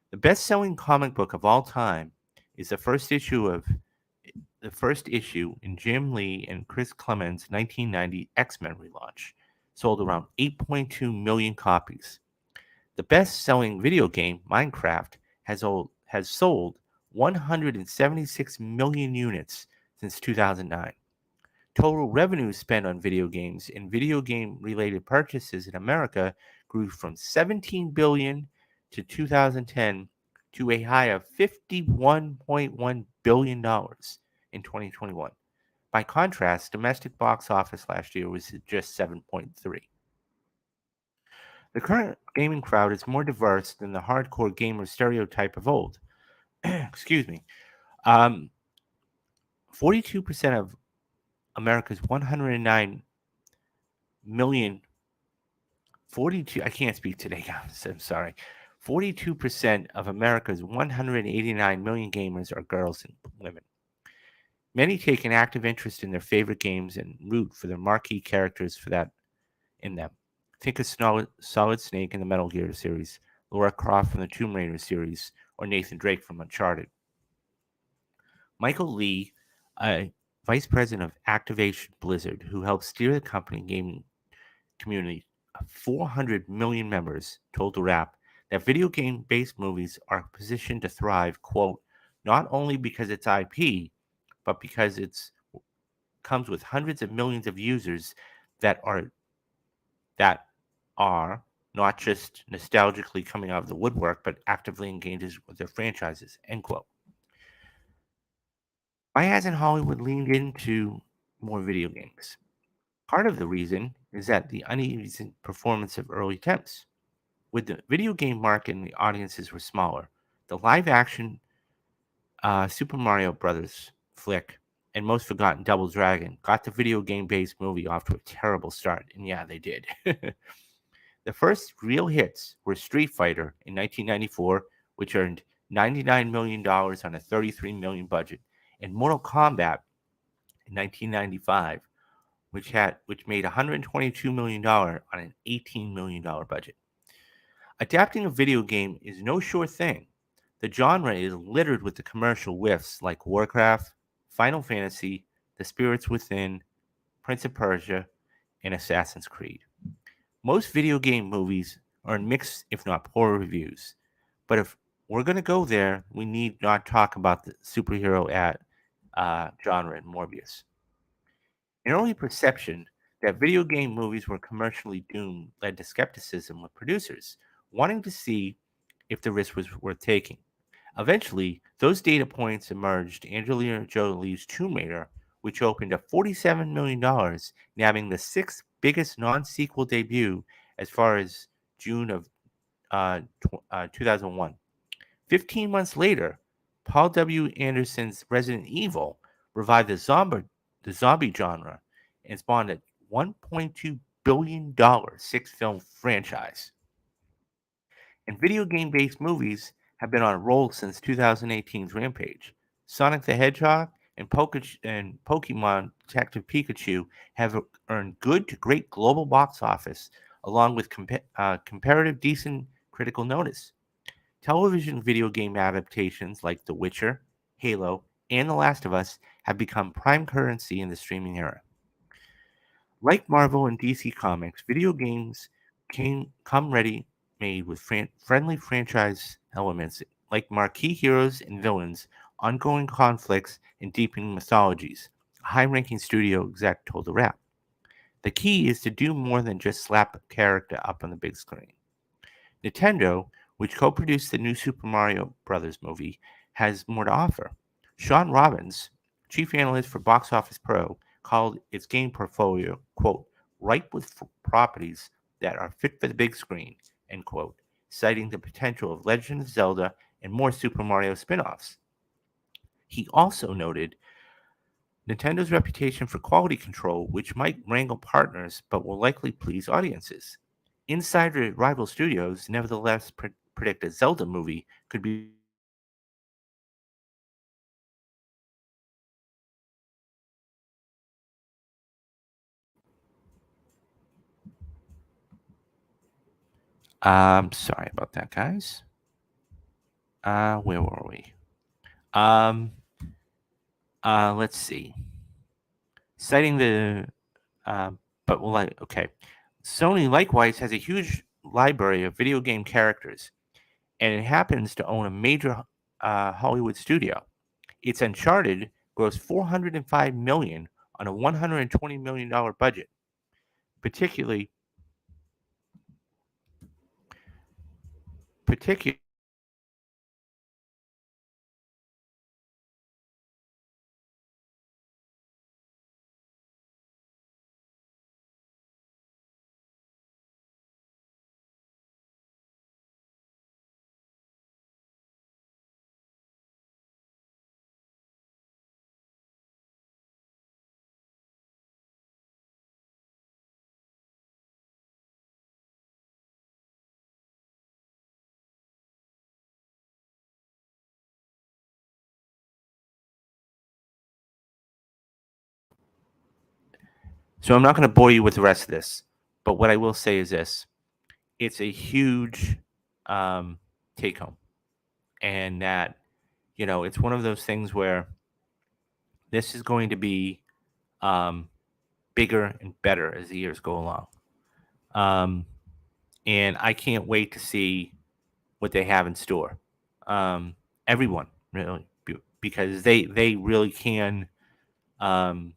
The best selling comic book of all time is the first issue in Jim Lee and Chris Clemens' 1990 X-Men relaunch, sold around 8.2 million copies. The best-selling video game, Minecraft, has sold 176 million units since 2009. Total revenue spent on video games and video game-related purchases in America grew from 17 billion to 2010 to a high of $51.1 billion in 2021. By contrast, domestic box office last year was just 7.3. The current gaming crowd is more diverse than the hardcore gamer stereotype of old. Excuse me. Um, 42% of America's 109 million, 42, I can't speak today, guys. I'm sorry. 42% of America's 189 million gamers are girls and women. Many take an active interest in their favorite games and root for their marquee characters for that in them. Think of Solid Snake in the Metal Gear series, Lara Croft from the Tomb Raider series, or Nathan Drake from Uncharted. Michael Lee, a vice president of Activation Blizzard, who helped steer the company gaming community of 400 million members, told The Wrap that video game based movies are positioned to thrive, quote, not only because it's IP, but because it's comes with hundreds of millions of users that are not just nostalgically coming out of the woodwork, but actively engages with their franchises, end quote. Why hasn't Hollywood leaned into more video games? Part of the reason is that the uneven performance of early attempts. With the video game market and the audiences were smaller, the live action Super Mario Brothers flick and Most Forgotten Double Dragon got the video game based movie off to a terrible start, and yeah, they did. The first real hits were Street Fighter in 1994, which earned $99 million on a $33 million budget, and Mortal Kombat in 1995, which made $122 million on an $18 million budget. Adapting a video game is no sure thing. The genre is littered with the commercial whiffs like Warcraft, Final Fantasy, The Spirits Within, Prince of Persia, and Assassin's Creed. Most video game movies earn mixed, if not poor, reviews. But if we're going to go there, we need not talk about the superhero genre in Morbius. An early perception that video game movies were commercially doomed led to skepticism with producers, wanting to see if the risk was worth taking. Eventually, those data points emerged. Angelina Jolie's Tomb Raider, which opened at $47 million, nabbing the sixth biggest non sequel debut as far as June of 2001. 15 months later, Paul W. Anderson's Resident Evil revived the zombie genre and spawned a $1.2 billion six-film franchise. And video game-based movies have been on a roll since 2018's Rampage. Sonic the Hedgehog and Pokemon Detective Pikachu have earned good to great global box office, along with comparative decent critical notice. Television video game adaptations like The Witcher, Halo, and The Last of Us have become prime currency in the streaming era. Like Marvel and DC Comics, video games come ready made with friendly franchise elements like marquee heroes and villains, ongoing conflicts, and deepening mythologies. A high ranking studio exec told the Wrap. The key is to do more than just slap a character up on the big screen. Nintendo, which co-produced the new Super Mario Brothers movie, has more to offer. Sean Robbins, chief analyst for Box Office Pro, called its game portfolio, quote, ripe with properties that are fit for the big screen, end quote, citing the potential of Legend of Zelda and more Super Mario spin-offs. He also noted Nintendo's reputation for quality control, which might wrangle partners but will likely please audiences. Insider at rival studios nevertheless predict a Zelda movie could be released in 2026. Sorry about that, guys. Where were we? Um, let's see. Citing the, uh, but well, okay. Sony likewise has a huge library of video game characters, and it happens to own a major Hollywood studio. Its Uncharted grossed $405 million on a $120 million budget. Particularly, particularly So I'm not going to bore you with the rest of this, but what I will say is this: it's a huge take home, and that it's one of those things where this is going to be um, bigger and better as the years go along. Um, and I can't wait to see what they have in store. Everyone really, because they really can um,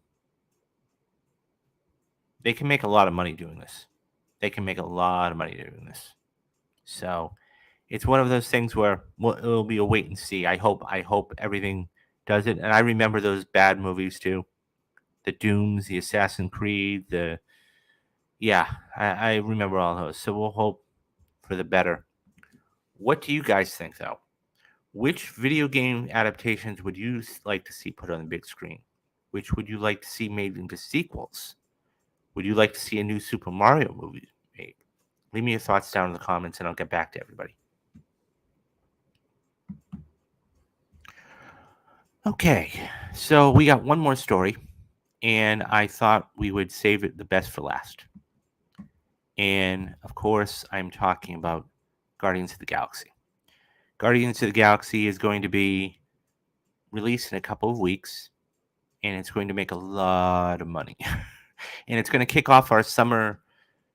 they can make a lot of money doing this. They can make a lot of money doing this. So it's one of those things where it'll be a wait and see. I hope everything does it. And I remember those bad movies too, the Dooms, the Assassin's Creed, the yeah, I remember all those. So we'll hope for the better. What do you guys think though? Which video game adaptations would you like to see put on the big screen? Which would you like to see made into sequels? Would you like to see a new Super Mario movie made? Leave me your thoughts down in the comments and I'll get back to everybody. Okay, so we got one more story, and I thought we would save it the best for last. And of course, I'm talking about Guardians of the Galaxy. Guardians of the Galaxy is going to be released in a couple of weeks, and it's going to make a lot of money. And it's going to kick off our summer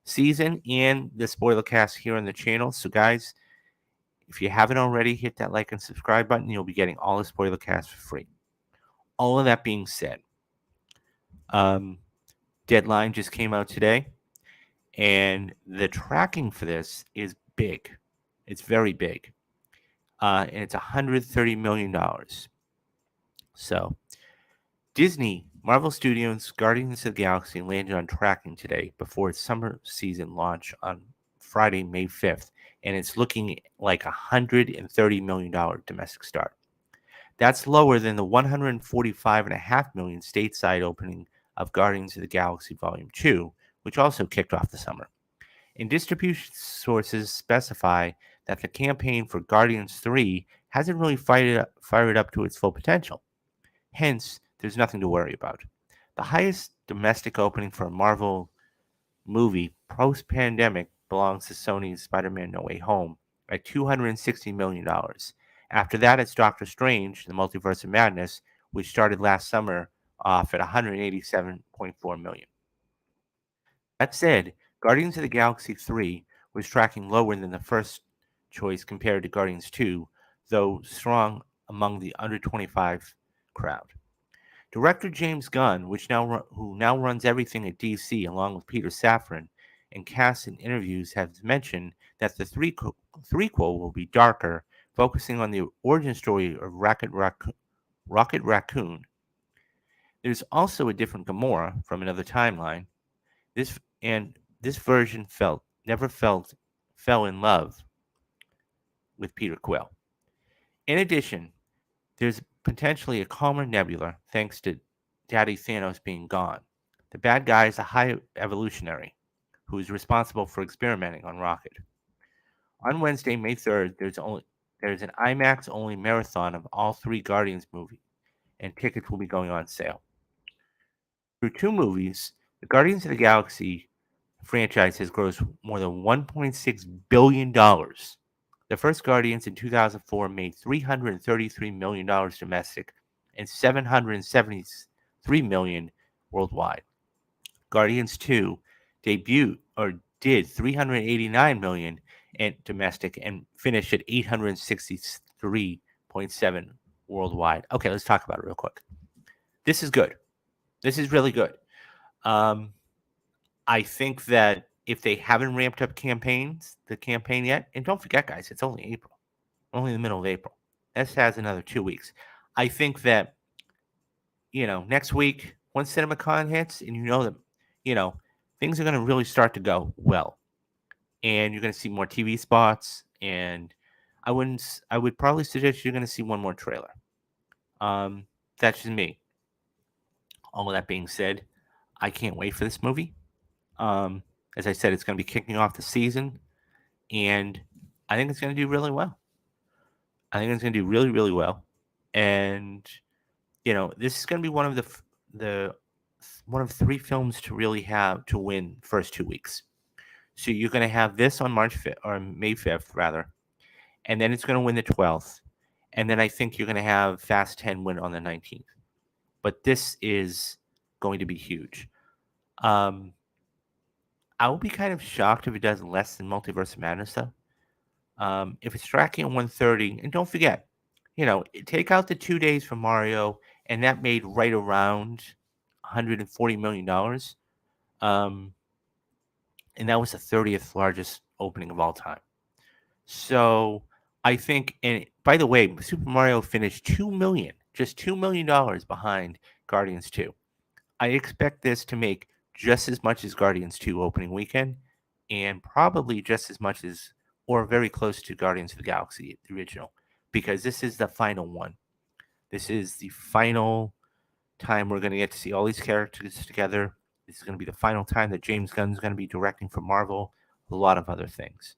season and the spoiler cast here on the channel. So, guys, if you haven't already, hit that like and subscribe button. You'll be getting all the spoiler cast for free. All of that being said, um, deadline just came out today, and the tracking for this is big. It's very big, and it's $130 million. So, Disney, Marvel Studios, Guardians of the Galaxy landed on tracking today before its summer season launch on Friday, May 5th, and it's looking like a $130 million domestic start. That's lower than the $145.5 million stateside opening of Guardians of the Galaxy Volume 2, which also kicked off the summer. And distribution sources specify that the campaign for Guardians 3 hasn't really fired up to its full potential. Hence, there's nothing to worry about. The highest domestic opening for a Marvel movie post-pandemic belongs to Sony's Spider-Man No Way Home at $260 million. After that, it's Doctor Strange, The Multiverse of Madness, which started last summer off at $187.4 million. That said, Guardians of the Galaxy 3 was tracking lower than the first choice compared to Guardians 2, though strong among the under 25 crowd. Director James Gunn, who now runs everything at DC along with Peter Safran, and cast and interviews have mentioned that the threequel will be darker, focusing on the origin story of Rocket Raccoon. There's also a different Gamora from another timeline. This version fell in love with Peter Quill. In addition, there's potentially a calmer Nebula thanks to Daddy Thanos being gone. The bad guy is a high evolutionary who is responsible for experimenting on Rocket. On Wednesday, May 3rd, there's an IMAX only marathon of all three Guardians movies, and tickets will be going on sale. Through two movies, the Guardians of the Galaxy franchise has grossed more than $1.6 billion. The first Guardians in 2004 made $333 million domestic and $773 million worldwide. Guardians 2 did $389 million in domestic and finished at $863.7 worldwide. Okay, let's talk about it real quick. This is good. This is really good. I think that if they haven't ramped up the campaign yet, and don't forget, guys, it's only April, only the middle of April. This has another 2 weeks. I think that, next week, once CinemaCon hits, and that, things are going to really start to go well, and you're going to see more TV spots, and I would probably suggest you're going to see one more trailer. That's just me. All of that being said, I can't wait for this movie. As I said, it's going to be kicking off the season, and I think it's going to do really well. I think it's going to do really, really well, and this is going to be one of one of three films to really have to win first 2 weeks. So you're going to have this on March 5th or May 5th rather, and then it's going to win the 12th, and then I think you're going to have Fast 10 win on the 19th. But this is going to be huge. I will be kind of shocked if it does less than Multiverse of Madness, though. If it's tracking at 130, and don't forget, take out the 2 days for Mario, and that made right around $140 million. And that was the 30th largest opening of all time. So I think, and by the way, Super Mario finished just $2 million behind Guardians 2. I expect this to make just as much as Guardians 2 opening weekend, and probably just as much as, or very close to Guardians of the Galaxy, the original, because this is the final one. This is the final time we're going to get to see all these characters together. This is going to be the final time that James Gunn's going to be directing for Marvel, a lot of other things.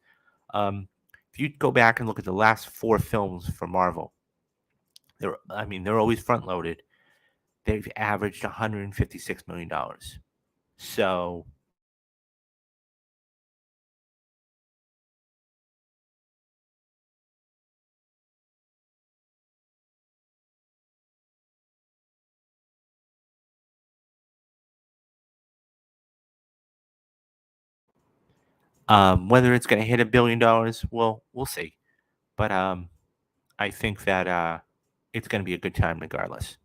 If you go back and look at the last 4 films for Marvel, they're always front loaded. They've averaged $156 million. So whether it's going to hit $1 billion, well, we'll see. But I think that it's going to be a good time regardless.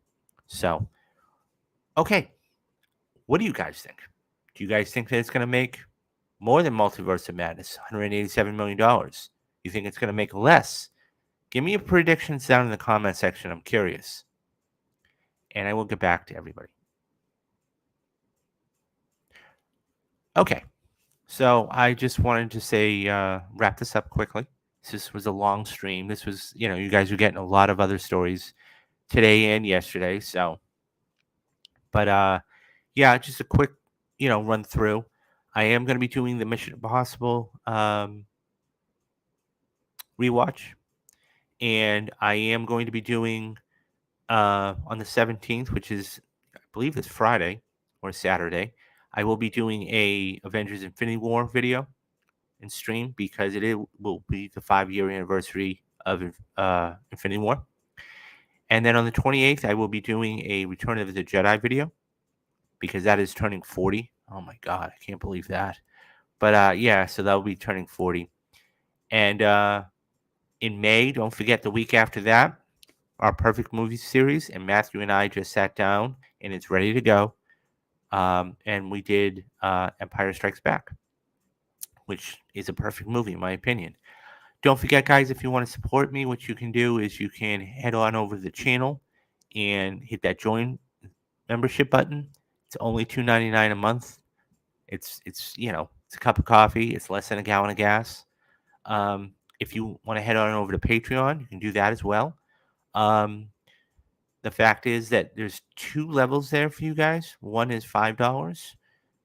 So, okay, what do you guys think? Do you guys think that it's going to make more than Multiverse of Madness, $187 million? You think it's going to make less? Give me your predictions down in the comment section. I'm curious. And I will get back to everybody. Okay, so I just wanted to say, wrap this up quickly. This was a long stream. This was, you guys are getting a lot of other stories today and yesterday. So, but yeah, just a quick, run through. I am going to be doing the Mission Impossible rewatch, and I am going to be doing on the 17th, which is, I believe, this Friday or Saturday. I will be doing a Avengers Infinity War video and stream because it will be the 5-year anniversary of Infinity War. And then on the 28th, I will be doing a Return of the Jedi video because that is turning 40. Oh my God, I can't believe that. But yeah, so that will be turning 40. And in May, don't forget the week after that, our Perfect Movie series. And Matthew and I just sat down and it's ready to go. And we did Empire Strikes Back, which is a perfect movie, in my opinion. Don't forget, guys, if you want to support me, what you can do is you can head on over to the channel and hit that join membership button. It's only $2.99 a month. It's it's a cup of coffee. It's less than a gallon of gas. If you want to head on over to Patreon, you can do that as well. Um, the fact is that there's 2 levels there for you guys. One is $5,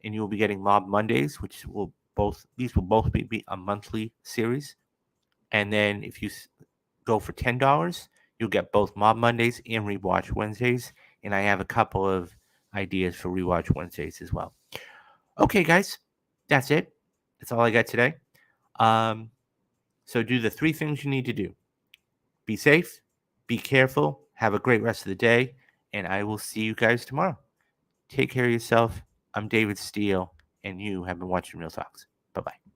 and you will be getting Mob Mondays, which will both be a monthly series. And then if you go for $10, you'll get both Mob Mondays and Rewatch Wednesdays. And I have a couple of ideas for Rewatch Wednesdays as well. Okay, guys, that's it. That's all I got today. So do the 3 things you need to do. Be safe, be careful, have a great rest of the day, and I will see you guys tomorrow. Take care of yourself. I'm David Steele, and you have been watching Real Talks. Bye-bye.